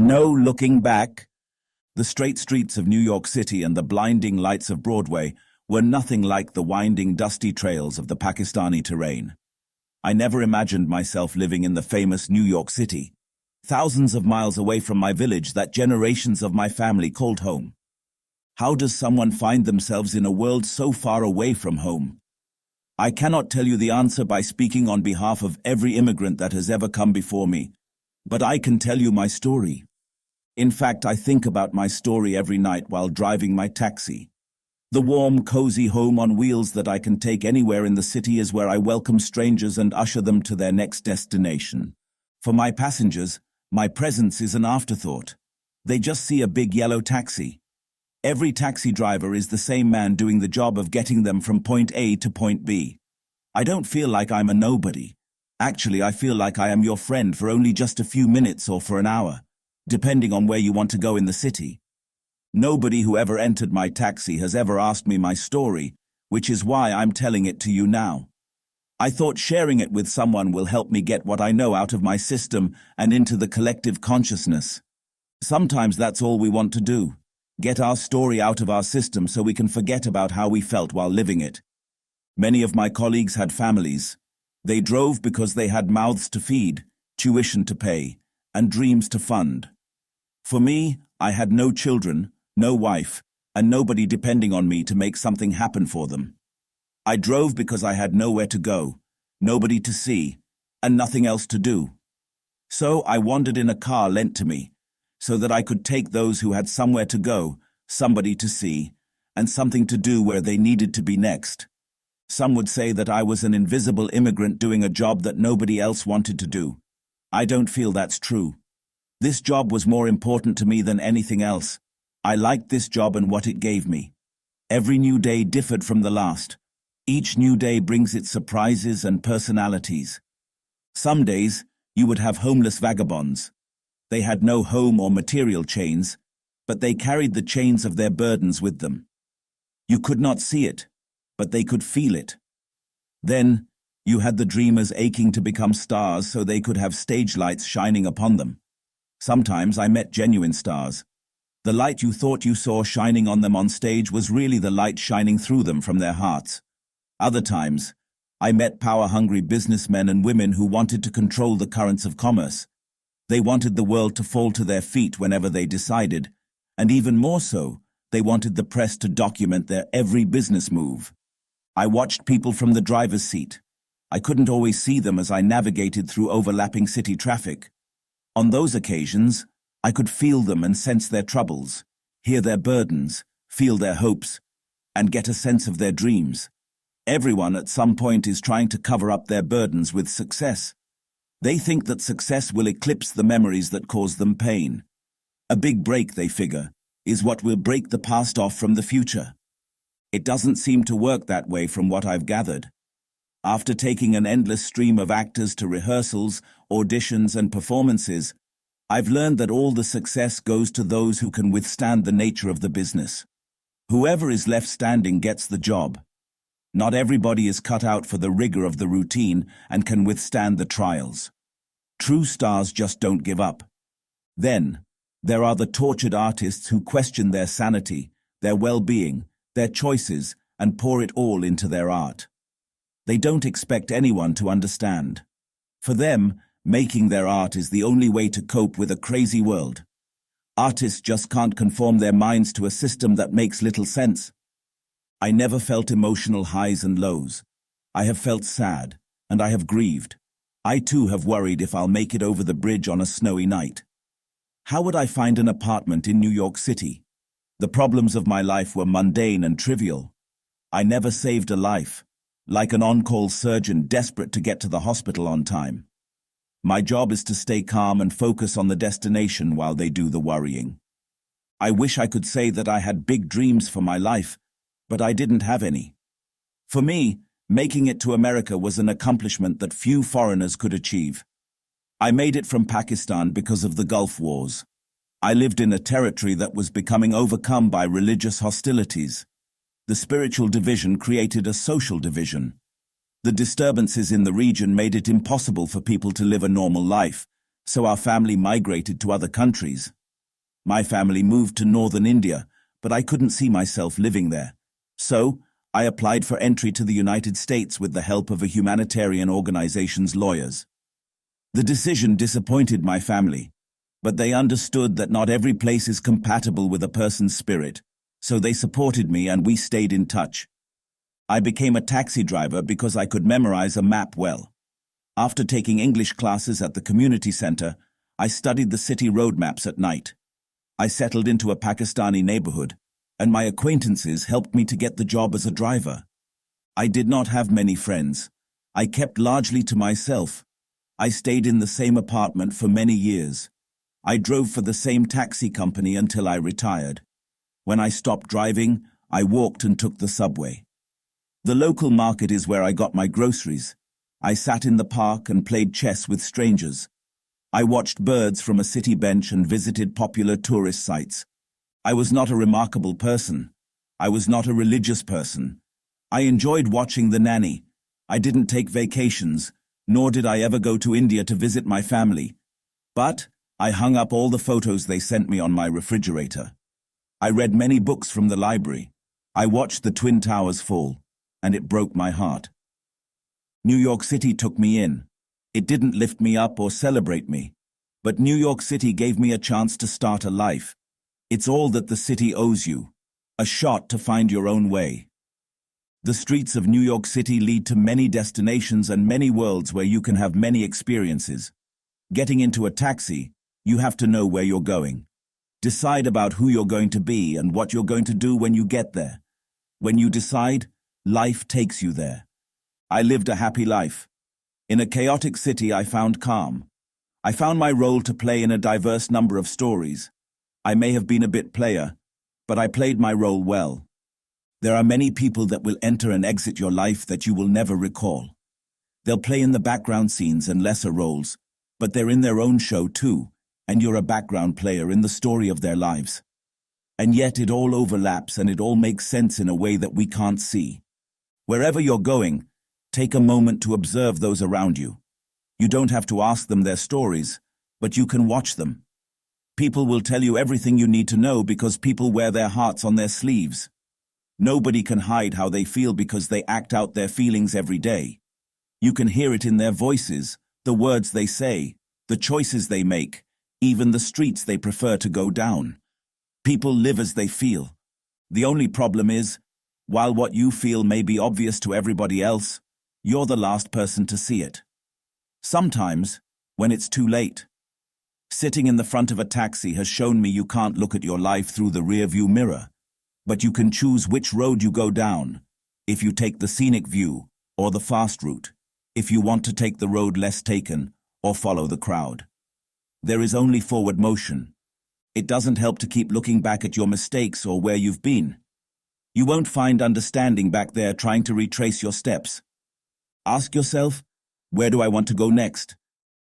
No looking back. The straight streets of New York City and the blinding lights of Broadway were nothing like the winding, dusty trails of the Pakistani terrain. I never imagined myself living in the famous New York City, thousands of miles away from my village that generations of my family called home. How does someone find themselves in a world so far away from home? I cannot tell you the answer by speaking on behalf of every immigrant that has ever come before me, but I can tell you my story. In fact, I think about my story every night while driving my taxi. The warm, cozy home on wheels that I can take anywhere in the city is where I welcome strangers and usher them to their next destination. For my passengers, my presence is an afterthought. They just see a big yellow taxi. Every taxi driver is the same man doing the job of getting them from point A to point B. I don't feel like I'm a nobody. Actually, I feel like I am your friend for only just a few minutes or for an hour, depending on where you want to go in the city. Nobody who ever entered my taxi has ever asked me my story, which is why I'm telling it to you now. I thought sharing it with someone will help me get what I know out of my system and into the collective consciousness. Sometimes that's all we want to do, get our story out of our system so we can forget about how we felt while living it. Many of my colleagues had families. They drove because they had mouths to feed, tuition to pay, and dreams to fund. For me, I had no children, no wife, and nobody depending on me to make something happen for them. I drove because I had nowhere to go, nobody to see, and nothing else to do. So I wandered in a car lent to me, so that I could take those who had somewhere to go, somebody to see, and something to do where they needed to be next. Some would say that I was an invisible immigrant doing a job that nobody else wanted to do. I don't feel that's true. This job was more important to me than anything else. I liked this job and what it gave me. Every new day differed from the last. Each new day brings its surprises and personalities. Some days, you would have homeless vagabonds. They had no home or material chains, but they carried the chains of their burdens with them. You could not see it, but they could feel it. Then, you had the dreamers aching to become stars so they could have stage lights shining upon them. Sometimes I met genuine stars. The light you thought you saw shining on them on stage was really the light shining through them from their hearts. Other times, I met power-hungry businessmen and women who wanted to control the currents of commerce. They wanted the world to fall to their feet whenever they decided, and even more so, they wanted the press to document their every business move. I watched people from the driver's seat. I couldn't always see them as I navigated through overlapping city traffic. On those occasions, I could feel them and sense their troubles, hear their burdens, feel their hopes, and get a sense of their dreams. Everyone at some point is trying to cover up their burdens with success. They think that success will eclipse the memories that cause them pain. A big break, they figure, is what will break the past off from the future. It doesn't seem to work that way from what I've gathered. After taking an endless stream of actors to rehearsals, auditions, and performances, I've learned that all the success goes to those who can withstand the nature of the business. Whoever is left standing gets the job. Not everybody is cut out for the rigor of the routine and can withstand the trials. True stars just don't give up. Then, there are the tortured artists who question their sanity, their well-being, their choices, and pour it all into their art. They don't expect anyone to understand. For them, making their art is the only way to cope with a crazy world. Artists just can't conform their minds to a system that makes little sense. I never felt emotional highs and lows. I have felt sad, and I have grieved. I too have worried if I'll make it over the bridge on a snowy night. How would I find an apartment in New York City? The problems of my life were mundane and trivial. I never saved a life, like an on-call surgeon desperate to get to the hospital on time. My job is to stay calm and focus on the destination while they do the worrying. I wish I could say that I had big dreams for my life, but I didn't have any. For me, making it to America was an accomplishment that few foreigners could achieve. I made it from Pakistan because of the Gulf Wars. I lived in a territory that was becoming overcome by religious hostilities. The spiritual division created a social division. The disturbances in the region made it impossible for people to live a normal life, so our family migrated to other countries. My family moved to northern India, but I couldn't see myself living there. So, I applied for entry to the United States with the help of a humanitarian organization's lawyers. The decision disappointed my family, but they understood that not every place is compatible with a person's spirit, so they supported me and we stayed in touch. I became a taxi driver because I could memorize a map well. After taking English classes at the community center, I studied the city road maps at night. I settled into a Pakistani neighborhood, and my acquaintances helped me to get the job as a driver. I did not have many friends. I kept largely to myself. I stayed in the same apartment for many years. I drove for the same taxi company until I retired. When I stopped driving, I walked and took the subway. The local market is where I got my groceries. I sat in the park and played chess with strangers. I watched birds from a city bench and visited popular tourist sites. I was not a remarkable person. I was not a religious person. I enjoyed watching The Nanny. I didn't take vacations, nor did I ever go to India to visit my family. But I hung up all the photos they sent me on my refrigerator. I read many books from the library. I watched the Twin Towers fall, and it broke my heart. New York City took me in. It didn't lift me up or celebrate me, but New York City gave me a chance to start a life. It's all that the city owes you, a shot to find your own way. The streets of New York City lead to many destinations and many worlds where you can have many experiences. Getting into a taxi, you have to know where you're going. Decide about who you're going to be and what you're going to do when you get there. When you decide, life takes you there. I lived a happy life. In a chaotic city, I found calm. I found my role to play in a diverse number of stories. I may have been a bit player, but I played my role well. There are many people that will enter and exit your life that you will never recall. They'll play in the background scenes and lesser roles, but they're in their own show too, and you're a background player in the story of their lives. And yet it all overlaps and it all makes sense in a way that we can't see. Wherever you're going, take a moment to observe those around you. You don't have to ask them their stories, but you can watch them. People will tell you everything you need to know because people wear their hearts on their sleeves. Nobody can hide how they feel because they act out their feelings every day. You can hear it in their voices, the words they say, the choices they make, even the streets they prefer to go down. People live as they feel. The only problem is, while what you feel may be obvious to everybody else, you're the last person to see it. Sometimes, when it's too late. Sitting in the front of a taxi has shown me you can't look at your life through the rearview mirror, but you can choose which road you go down, if you take the scenic view or the fast route, if you want to take the road less taken or follow the crowd. There is only forward motion. It doesn't help to keep looking back at your mistakes or where you've been. You won't find understanding back there trying to retrace your steps. Ask yourself, where do I want to go next?